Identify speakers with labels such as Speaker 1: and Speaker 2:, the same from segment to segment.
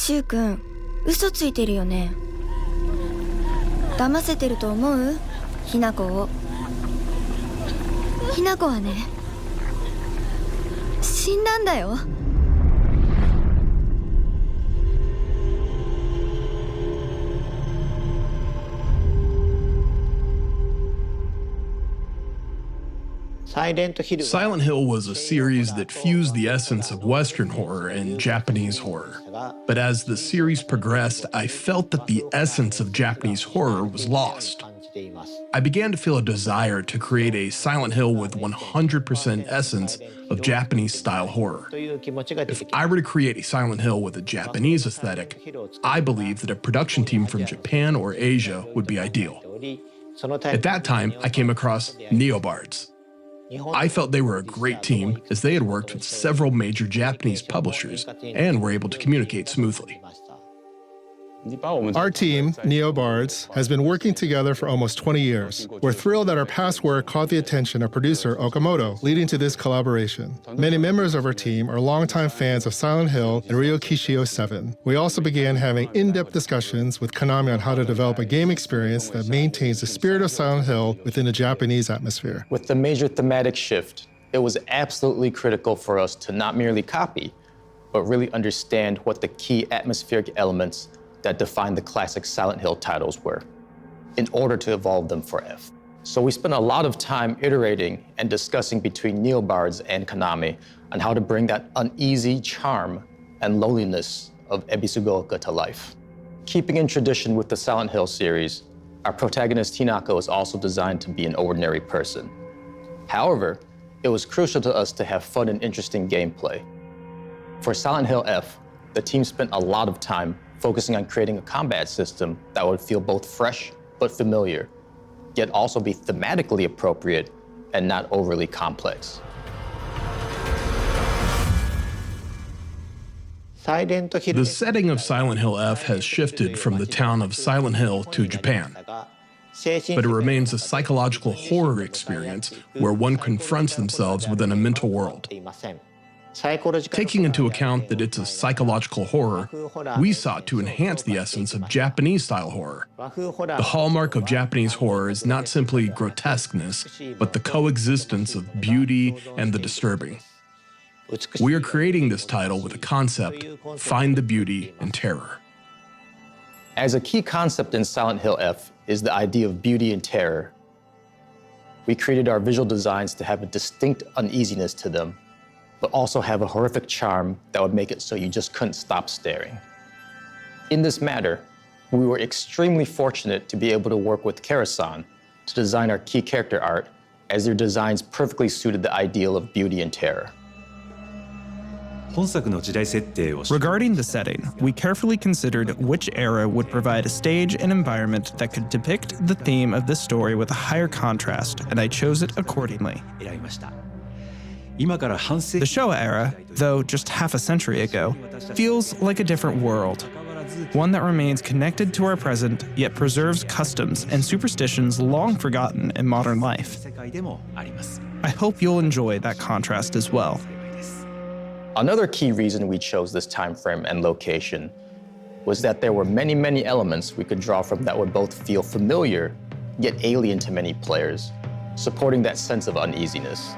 Speaker 1: 柊君、嘘ついてるよね。騙せてると思う？ひなこを。ひなこはね、死んだんだよ。
Speaker 2: Silent Hill was a series that fused the essence of Western horror and Japanese horror. But as the series progressed, I felt that the essence of Japanese horror was lost. I began to feel a desire to create a Silent Hill with 100% essence of Japanese-style horror. If I were to create a Silent Hill with a Japanese aesthetic, I believe that a production team from Japan or Asia would be ideal. At that time, I came across Neobards. I felt they were a great team as they had worked with several major Japanese publishers and were able to communicate smoothly.
Speaker 3: Our team, Neobards, has been working together for almost 20 years. We're thrilled that our past work caught the attention of producer Okamoto, leading to this collaboration. Many members of our team are longtime fans of Silent Hill and Ryokishio 7. We also began having in-depth discussions with Konami on how to develop a game experience that maintains the spirit of Silent Hill within a Japanese atmosphere.
Speaker 4: With the major thematic shift, it was absolutely critical for us to not merely copy, but really understand what the key atmospheric elements that defined the classic Silent Hill titles were, in order to evolve them for F. So we spent a lot of time iterating and discussing between Neobards and Konami on how to bring that uneasy charm and loneliness of Ebisugaoka to life. Keeping in tradition with the Silent Hill series, our protagonist Hinako is also designed to be an ordinary person. However, it was crucial to us to have fun and interesting gameplay. For Silent Hill F, the team spent a lot of time focusing on creating a combat system that would feel both fresh but familiar, yet also be thematically appropriate and not overly complex.
Speaker 2: The setting of Silent Hill F has shifted from the town of Silent Hill to Japan, but it remains a psychological horror experience where one confronts themselves within a mental world. Taking into account that it's a psychological horror, we sought to enhance the essence of Japanese-style horror. The hallmark of Japanese horror is not simply grotesqueness, but the coexistence of beauty and the disturbing. We are creating this title with a concept: find the beauty in terror.
Speaker 4: As a key concept in Silent Hill F is the idea of beauty and terror. We created our visual designs to have a distinct uneasiness to them, but also have a horrific charm that would make it so you just couldn't stop staring. In this matter, we were extremely fortunate to be able to work with Kara-san to design our key character art, as their designs perfectly suited the ideal of beauty and terror.
Speaker 5: Regarding the setting, we carefully considered which era would provide a stage and environment that could depict the theme of this story with a higher contrast, and I chose it accordingly. The Showa era, though just half a century ago, feels like a different world. One that remains connected to our present, yet preserves customs and superstitions long forgotten in modern life. I hope you'll enjoy that contrast as well.
Speaker 4: Another key reason we chose this time frame and location was that there were many elements we could draw from that would both feel familiar, yet alien to many players, supporting that sense of uneasiness.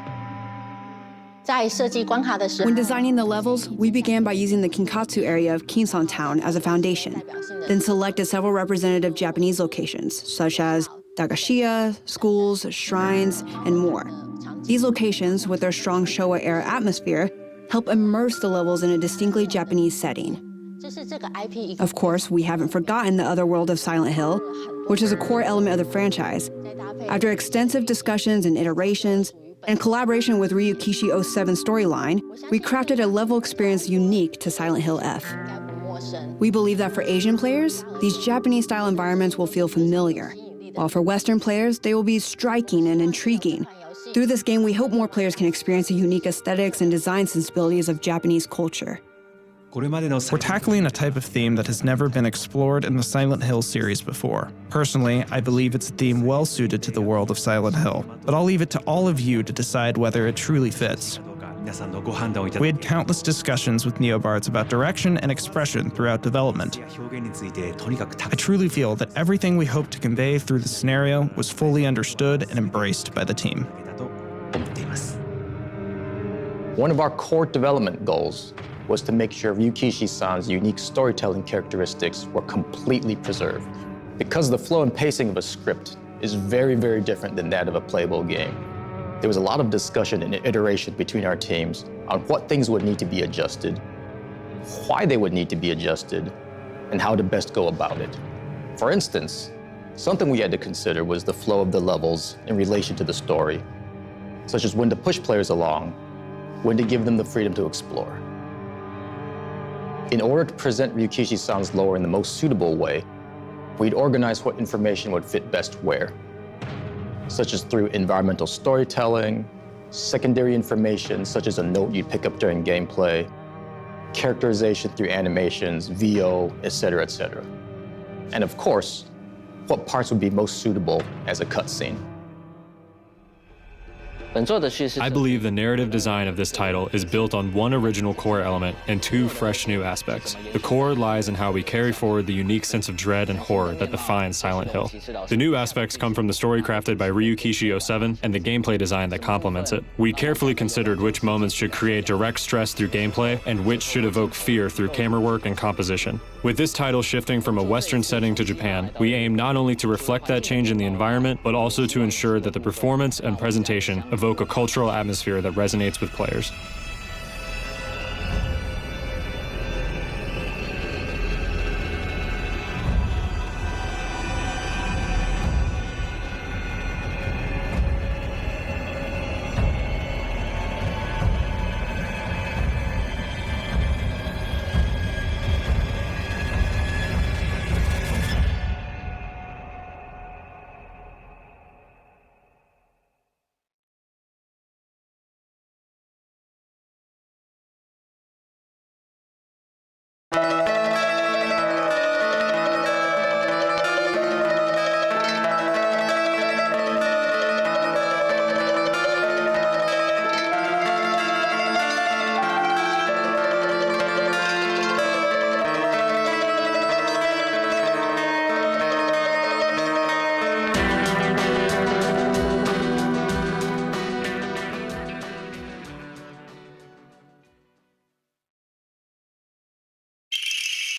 Speaker 6: When designing the levels, we began by using the Kinkatsu area of Kinsan Town as a foundation, then selected several representative Japanese locations, such as dagashiya, schools, shrines, and more. These locations, with their strong Showa-era atmosphere, help immerse the levels in a distinctly Japanese setting. Of course, we haven't forgotten the other world of Silent Hill, which is a core element of the franchise. After extensive discussions and iterations, in collaboration with Ryukishi 07 storyline, we crafted a level experience unique to Silent Hill F. We believe that for Asian players, these Japanese-style environments will feel familiar, while for Western players, they will be striking and intriguing. Through this game, we hope more players can experience the unique aesthetics and design sensibilities of Japanese culture.
Speaker 5: We're tackling a type of theme that has never been explored in the Silent Hill series before. Personally, I believe it's a theme well suited to the world of Silent Hill, but I'll leave it to all of you to decide whether it truly fits. We had countless discussions with neobards about direction and expression throughout development. I truly feel that everything we hoped to convey through the scenario was fully understood and embraced by the team.
Speaker 4: One of our core development goals was to make sure Ryukishi-san's unique storytelling characteristics were completely preserved. Because the flow and pacing of a script is very, very different than that of a playable game, there was a lot of discussion and iteration between our teams on what things would need to be adjusted, why they would need to be adjusted, and how to best go about it. For instance, something we had to consider was the flow of the levels in relation to the story, such as when to push players along, when to give them the freedom to explore. In order to present Ryukishi-san's lore in the most suitable way, we'd organize what information would fit best where, such as through environmental storytelling, secondary information such as a note you'd pick up during gameplay, characterization through animations, VO, etc., etc. And of course, what parts would be most suitable as a cutscene.
Speaker 7: I believe the narrative design of this title is built on one original core element and two fresh new aspects. The core lies in how we carry forward the unique sense of dread and horror that defines Silent Hill. The new aspects come from the story crafted by Ryukishi 07 and the gameplay design that complements it. We carefully considered which moments should create direct stress through gameplay and which should evoke fear through camera work and composition. With this title shifting from a Western setting to Japan, we aim not only to reflect that change in the environment, but also to ensure that the performance and presentation evoke a cultural atmosphere that resonates with players.